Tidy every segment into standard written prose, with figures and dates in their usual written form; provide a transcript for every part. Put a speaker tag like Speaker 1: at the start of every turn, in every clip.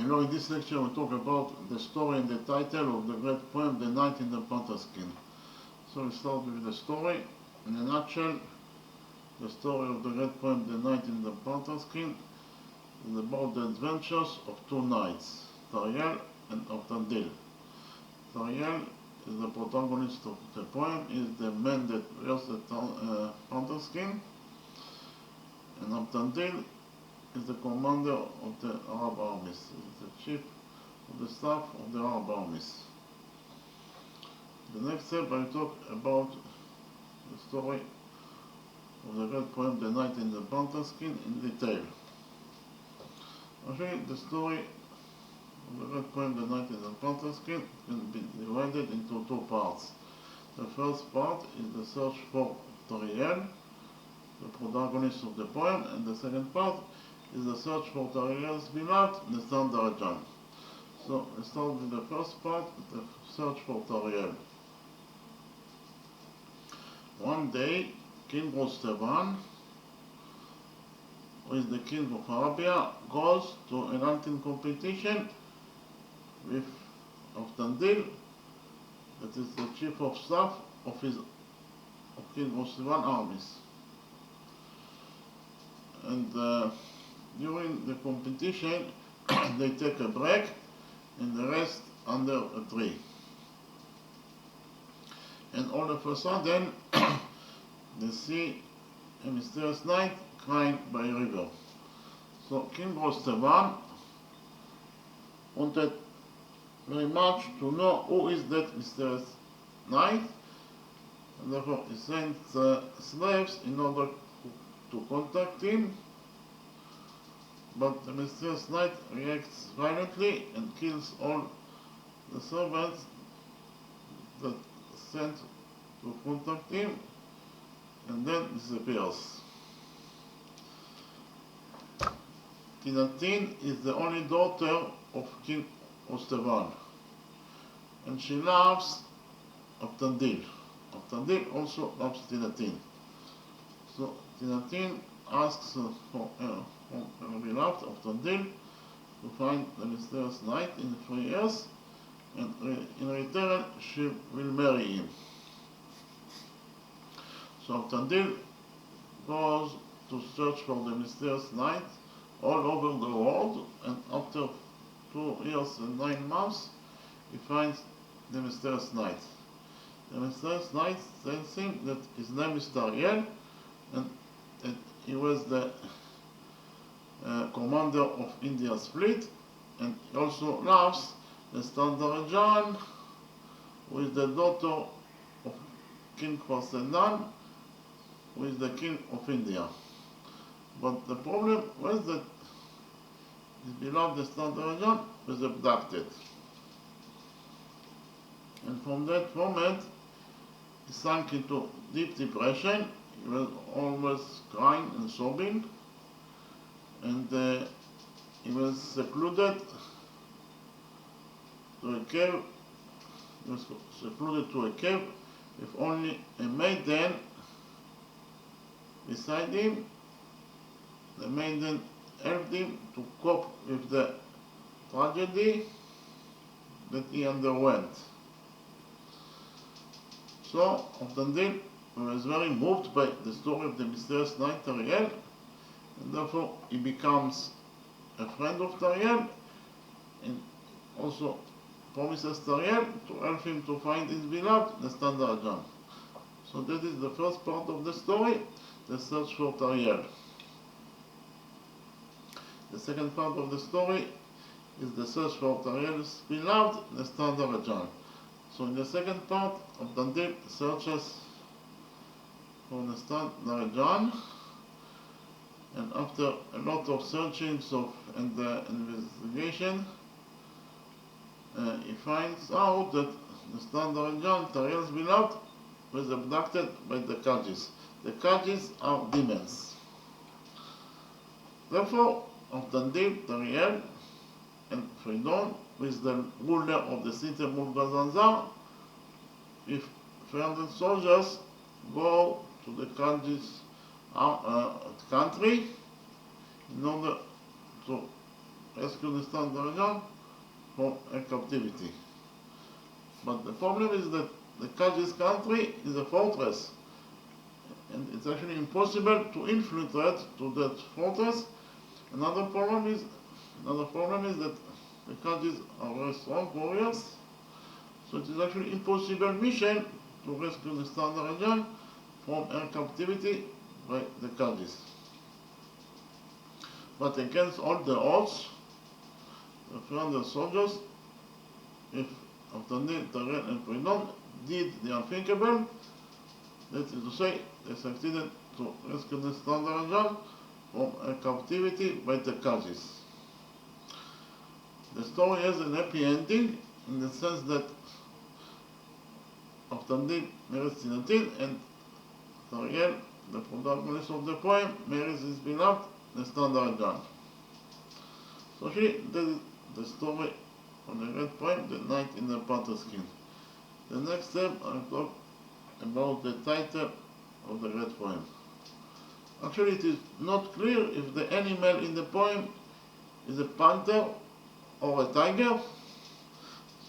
Speaker 1: Hello, in this lecture we talk about the story and the title of the great poem, The Knight in the Panther's Skin. So we start with the story. In a nutshell, the story of the great poem, The Knight in the Panther's Skin, is about the adventures of two knights, Tariel and Ortandil. Tariel is the protagonist of the poem, is the man that wears the panther skin, and Ortandil is the commander of the Arab armies, is the chief of the staff of the Arab armies. The next step I talk about the story of the great poem, The Knight in the Panther Skin, in detail. Actually, the story of the great poem, The Knight in the Panther Skin, can be divided into two parts. The first part is the search for Tariel, the protagonist of the poem, and the second part is the search for Tariel's beloved, the Panther'S. So let's start with the first part, the search for Tariel. One day, King Rostevan, who is the king of Arabia, goes to an hunting competition with Ortandil, that is the chief of staff of King Rostevan armies. And during the competition, they take a break and they rest under a tree. And all of a sudden, they see a mysterious knight crying by a river. So King Rostevan wanted very much to know who is that mysterious knight, and therefore he sent slaves in order to contact him. But the mysterious knight reacts violently and kills all the servants that sent to contact him, and then disappears. Tinatin is the only daughter of King Rostevan, and she loves Ortandil. Ortandil also loves Tinatin. So Tinatin asks for her beloved Ortandil to find the mysterious knight in 3 years, and in return she will marry him. So Ortandil goes to search for the mysterious knight all over the world, and after 2 years and 9 months he finds the mysterious knight. The mysterious knight tells him that his name is Tariel, and that he was the commander of India's fleet, and he also loves the Panther'S, who is the daughter of King Khosedan, who is the king of India. But the problem was that his beloved Panther'S was abducted. And from that moment, he sank into deep depression. He was always crying and sobbing, and he was secluded to a cave. He was secluded to a cave with only a maiden beside him. The maiden helped him to cope with the tragedy that he underwent. So Ortandil was very moved by the story of the mysterious knight Tariel, and therefore he becomes a friend of Tariel, and also promises Tariel to help him to find his beloved, the Panther'S. So that is the first part of the story, the search for Tariel. The second part of the story is the search for Tariel's beloved, the Panther'S. So in the second part, Ortandil searches for the Panther'S, and after a lot of searchings and investigation, he finds out that the Panther'S, Tariel's beloved, was abducted by the Kajis. The Kajis are demons. Therefore, Ortandil, Tariel, and Fridon, who is the ruler of the city of Mulgazanzar, with 300 soldiers, go to the Kajis' country in order to rescue the Standard from a captivity. But the problem is that the Kajis country is a fortress, and it's actually impossible to infiltrate to that fortress. Another problem is that the Kajis are very strong warriors, so it is actually impossible mission to rescue the Standard from a captivity by the Kajis. But against all the odds, the 300 soldiers, if Avtandil, Tariel and Pridon did the unthinkable, that is to say, they succeeded to rescue the Standard from a captivity by the Kajis. The story has an happy ending in the sense that Avtandil marries Tinatin and Tariel, the protagonist of the poem, marries his beloved, the Standard. So actually, this is the story of the red poem, The Knight in the Panther's Skin. The next step, I'll talk about the title of the red poem. Actually, it is not clear if the animal in the poem is a panther or a tiger.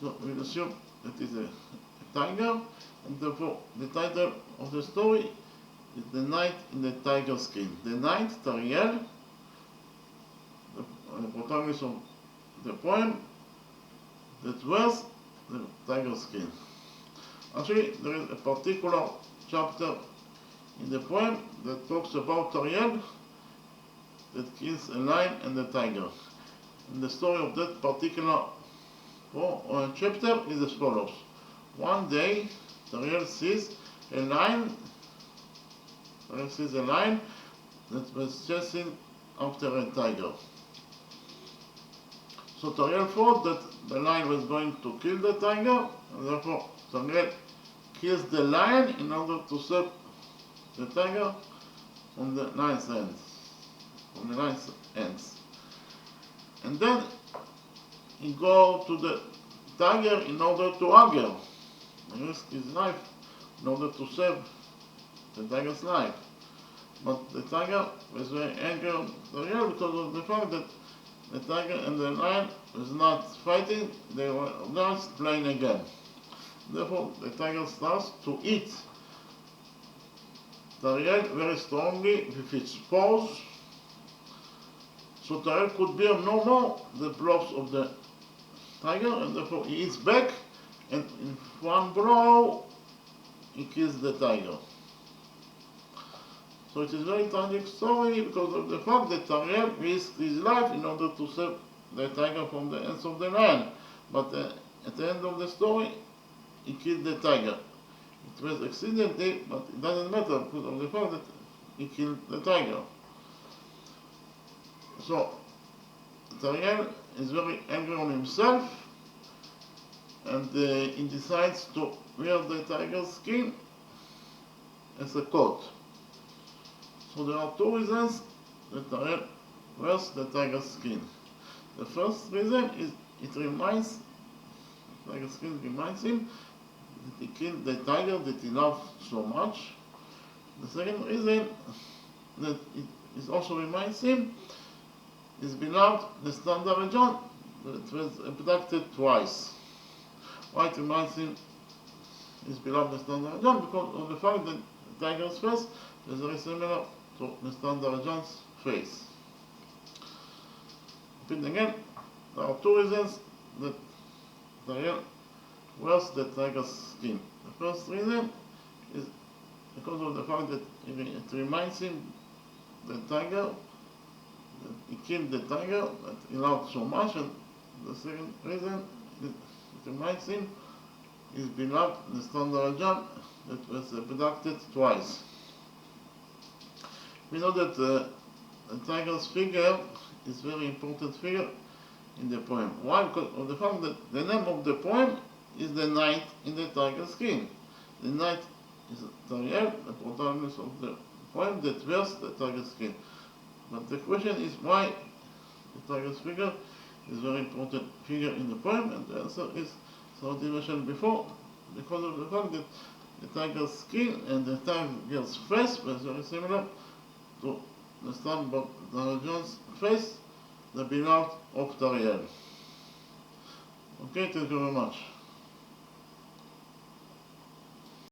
Speaker 1: So we'll assume that it is a tiger, and therefore the title of the story is The Knight in the Tiger Skin. The knight, Tariel, the protagonist of the poem, that wears the tiger skin. Actually, there is a particular chapter in the poem that talks about Tariel that kills a lion and a tiger. And the story of that particular chapter is as follows. One day, Tariel sees a lion that was chasing after a tiger. So Tariel thought that the lion was going to kill the tiger, and therefore Tariel kills the lion in order to save the tiger from the lion's hands. And then he goes to the tiger in order to argue, and risk his life in order to save the tiger's life. But the tiger was very angry on Tariel because of the fact that the tiger and the lion was not fighting, they were just playing a game. Therefore, the tiger starts to eat Tariel very strongly with its paws, so Tariel could bear no more the blows of the tiger, and therefore he eats back, and in one blow he kills the tiger. So it is a very tragic story because of the fact that Tariel risked his life in order to save the tiger from the hands of the lion. But at the end of the story, he killed the tiger. It was accidentally, but it doesn't matter because of the fact that he killed the tiger. So Tariel is very angry on himself, and he decides to wear the tiger's skin as a coat. So there are two reasons that Tariel wears the tiger's skin. The first reason is the tiger's skin reminds him that he killed the tiger that he loved so much. The second reason that it also reminds him his beloved, the Standard that was abducted twice. Why it reminds him his beloved, the Standard Because of the fact that the tiger's face is very similar to the Standard face. Repeat again, there are two reasons that Tariel wears the tiger's skin. The first reason is because of the fact that it reminds him the tiger, that he killed the tiger that he loved so much, and the second reason is it reminds him his beloved, the Standard that was abducted twice. We know that the tiger's figure is a very important figure in the poem. Why? Because of the fact that the name of the poem is The Knight in the Tiger's Skin. The knight is Tariel, the protagonist of the poem that wears the tiger's skin. But the question is why the tiger's figure is a very important figure in the poem, and the answer is, as I mentioned before, because of the fact that the tiger's skin and the tiger's face was very similar to the Standard face, the beloved Octariel. Okay, thank you very much.